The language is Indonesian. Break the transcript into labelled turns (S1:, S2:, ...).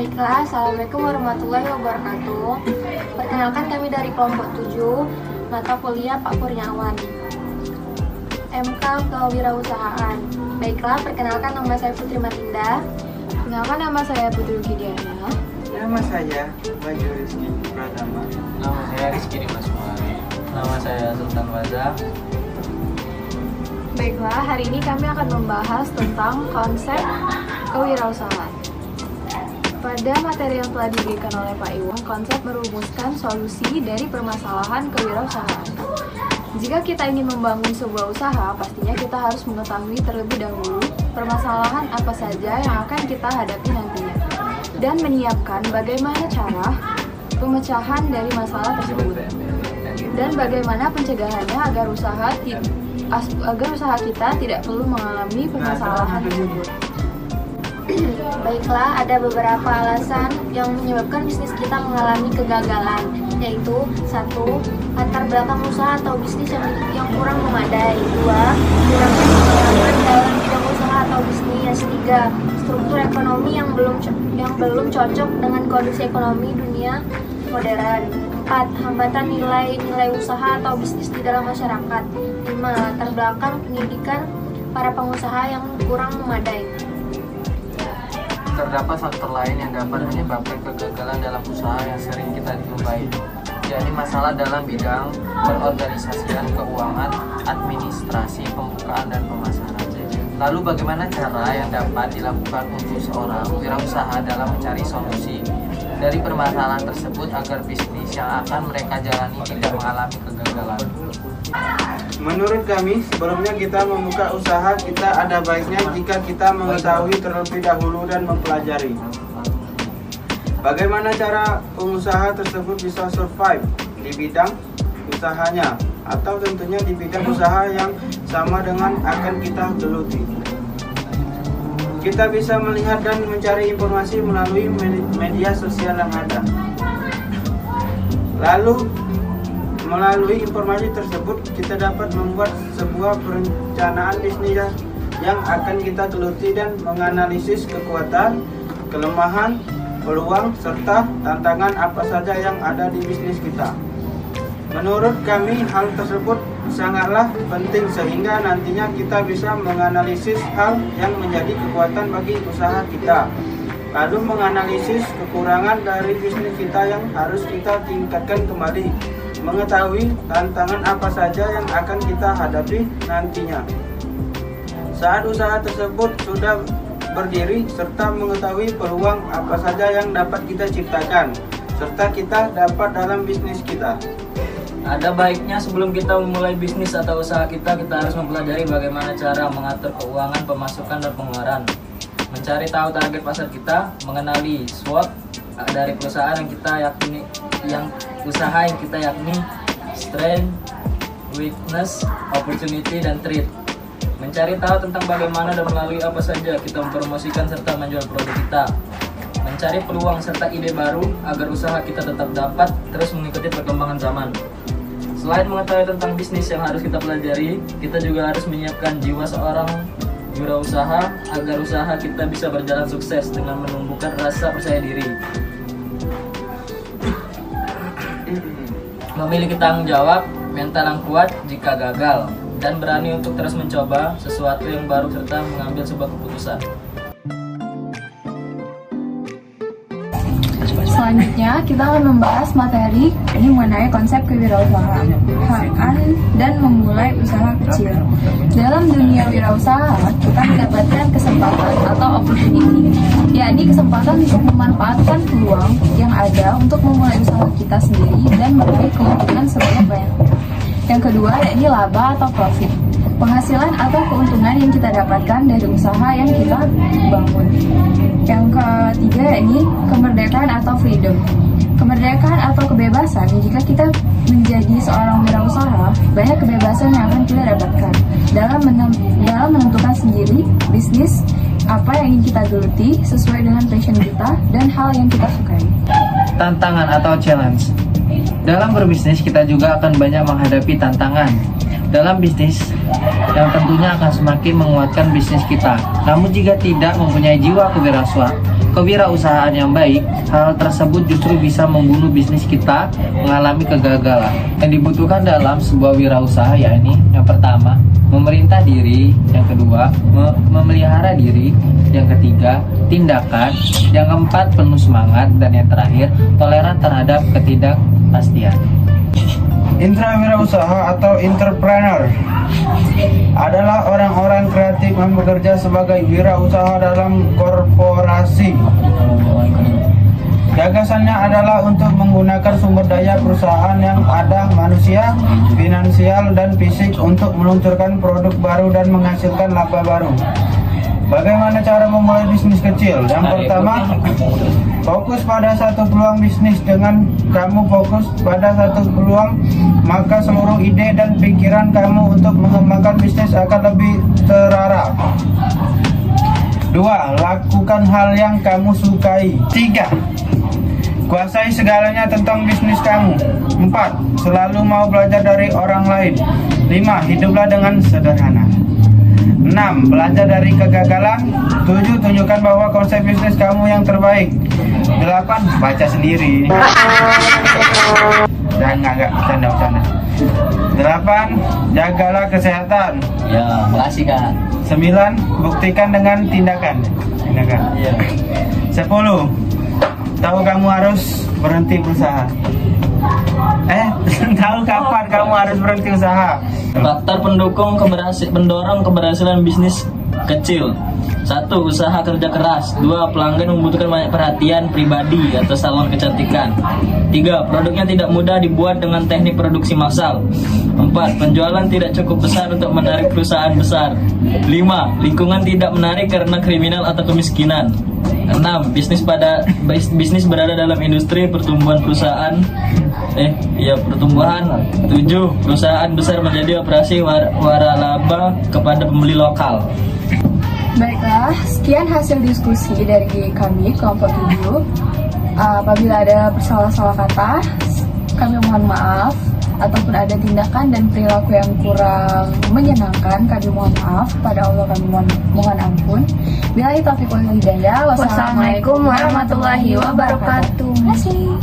S1: Baiklah, Assalamualaikum warahmatullahi wabarakatuh. Perkenalkan kami dari kelompok 7, mata kuliah Pak Kurniawan, MK Kewirausahaan. Baiklah, perkenalkan nama saya Putri Matinda. Perkenalkan nama saya Putri Kidiana.
S2: Nama saya Bayu Rizky Pratama.
S3: Nama saya Rizky Dimas Muhammad. Nama saya Sultan Waza.
S1: Baiklah, hari ini kami akan membahas tentang konsep kewirausahaan. Pada materi yang telah diberikan oleh Pak Iwan, konsep merumuskan solusi dari permasalahan kewirausahaan. Jika kita ingin membangun sebuah usaha, pastinya kita harus mengetahui terlebih dahulu permasalahan apa saja yang akan kita hadapi nantinya, dan menyiapkan bagaimana cara pemecahan dari masalah tersebut, dan bagaimana pencegahannya agar usaha kita tidak perlu mengalami permasalahan tersebut. Baiklah, ada beberapa alasan yang menyebabkan bisnis kita mengalami kegagalan, yaitu 1. Latar belakang usaha atau bisnis yang kurang memadai. 2. Kurangnya pengalaman dalam bidang usaha atau bisnis. 3. Struktur ekonomi yang belum cocok dengan kondisi ekonomi dunia modern. 4. Hambatan nilai usaha atau bisnis di dalam masyarakat. 5. Latar belakang pendidikan para pengusaha yang kurang memadai.
S3: Terdapat faktor lain yang dapat menyebabkan kegagalan dalam usaha yang sering kita jumpai, yakni masalah dalam bidang perorganisasian, keuangan, administrasi, pembukaan, dan pemasaran. Lalu bagaimana cara yang dapat dilakukan untuk seorang wirausaha dalam mencari solusi dari permasalahan tersebut agar bisnis yang akan mereka jalani tidak mengalami kegagalan?
S2: Menurut kami, sebelumnya kita membuka usaha, kita ada baiknya jika kita mengetahui terlebih dahulu dan mempelajari bagaimana cara pengusaha tersebut bisa survive di bidang usahanya, atau tentunya di bidang usaha yang sama dengan akan kita geluti. Kita bisa melihat dan mencari informasi melalui media sosial yang ada. Lalu melalui informasi tersebut kita dapat membuat sebuah perencanaan bisnis yang akan kita geluti dan menganalisis kekuatan, kelemahan, peluang, serta tantangan apa saja yang ada di bisnis kita. Menurut kami, hal tersebut sangatlah penting sehingga nantinya kita bisa menganalisis hal yang menjadi kekuatan bagi usaha kita, lalu menganalisis kekurangan dari bisnis kita yang harus kita tingkatkan kembali, mengetahui tantangan apa saja yang akan kita hadapi nantinya saat usaha tersebut sudah berdiri, serta mengetahui peluang apa saja yang dapat kita ciptakan serta kita dapat dalam bisnis kita.
S4: Ada baiknya sebelum kita memulai bisnis atau usaha kita harus mempelajari bagaimana cara mengatur keuangan, pemasukan, dan pengeluaran, mencari tahu target pasar kita, mengenali SWOT dari perusahaan yang kita yakini, usaha yang kita yakni strength, weakness, opportunity, dan threat. Mencari tahu tentang bagaimana dan melalui apa saja kita mempromosikan serta menjual produk kita. Mencari peluang serta ide baru agar usaha kita tetap dapat terus mengikuti perkembangan zaman. Selain mengetahui tentang bisnis yang harus kita pelajari, kita juga harus menyiapkan jiwa seorang wirausaha agar usaha kita bisa berjalan sukses dengan menumbuhkan rasa percaya diri, memiliki tanggung jawab, mental yang kuat jika gagal, dan berani untuk terus mencoba sesuatu yang baru serta mengambil sebuah keputusan.
S1: Selanjutnya, kita akan membahas materi ini mengenai konsep kewirausahaan dan memulai usaha kecil. Dalam dunia wirausaha, kita mendapatkan kesempatan atau opportunity, yakni kesempatan untuk memanfaatkan peluang yang ada untuk memulai usaha kita sendiri dan meraih keuntungan sebanyak-banyaknya. Yang kedua, yakni laba atau profit, penghasilan atau keuntungan yang kita dapatkan dari usaha yang kita bangun. Yang ketiga, yakni kemerdekaan atau freedom, kemerdekaan atau kebebasan. Jika kita menjadi seorang wirausaha, banyak kebebasan yang akan kita dapatkan dalam menentukan sendiri bisnis apa yang ingin kita geluti sesuai dengan passion kita dan hal yang kita sukai.
S3: Tantangan atau challenge. Dalam berbisnis kita juga akan banyak menghadapi tantangan dalam bisnis yang tentunya akan semakin menguatkan bisnis kita. Namun jika tidak mempunyai jiwa kewirausahaan yang baik, hal tersebut justru bisa membunuh bisnis kita mengalami kegagalan. Yang dibutuhkan dalam sebuah wirausaha yakni yang pertama, memerintah diri, yang kedua, memelihara diri, yang ketiga, tindakan, yang keempat, penuh semangat, dan yang terakhir, toleran terhadap ketidakpastian.
S2: Intrawirausaha atau entrepreneur adalah orang-orang kreatif yang bekerja sebagai wirausaha dalam korporasi. Gagasannya adalah untuk menggunakan sumber daya perusahaan yang ada, manusia, finansial, dan fisik untuk meluncurkan produk baru dan menghasilkan laba baru. Bagaimana cara memulai bisnis kecil? Yang pertama, fokus pada satu peluang bisnis. Dengan kamu fokus pada satu peluang, maka seluruh ide dan pikiran kamu untuk mengembangkan bisnis akan lebih terarah. 2. Lakukan hal yang kamu sukai. 3. Kuasai segalanya tentang bisnis kamu. 4. Selalu mau belajar dari orang lain. 5. Hiduplah dengan sederhana. 6. Belajar dari kegagalan. 7. Tunjukkan bahwa konsep bisnis kamu yang terbaik. 8. Baca sendiri. Dan agak bercanda-bercanda. 8. Jagalah kesehatan.
S4: Ya, makasih Kak.
S2: 9. Buktikan dengan tindakan.
S4: Iya.
S2: 10. Tahu kamu harus berhenti berusaha. Tahu kapan kamu harus berhenti usaha.
S4: Faktor pendorong keberhasilan bisnis kecil. 1. Usaha kerja keras. 2. Pelanggan membutuhkan banyak perhatian pribadi atau salon kecantikan. 3. Produknya tidak mudah dibuat dengan teknik produksi massal. 4. Penjualan tidak cukup besar untuk menarik perusahaan besar. 5. Lingkungan tidak menarik karena kriminal atau kemiskinan. 6. Bisnis berada dalam industri pertumbuhan perusahaan. Pertumbuhan. 7. Perusahaan besar menjadi operasi waralaba kepada pembeli lokal.
S1: Baiklah, sekian hasil diskusi dari kami, kelompok 7. Apabila ada salah-salah kata, kami mohon maaf. Ataupun ada tindakan dan perilaku yang kurang menyenangkan, kami mohon maaf. Pada Allah kami mohon ampun. Billahi taufiq wal hidayah. Wassalamualaikum warahmatullahi wabarakatuh. Terima kasih.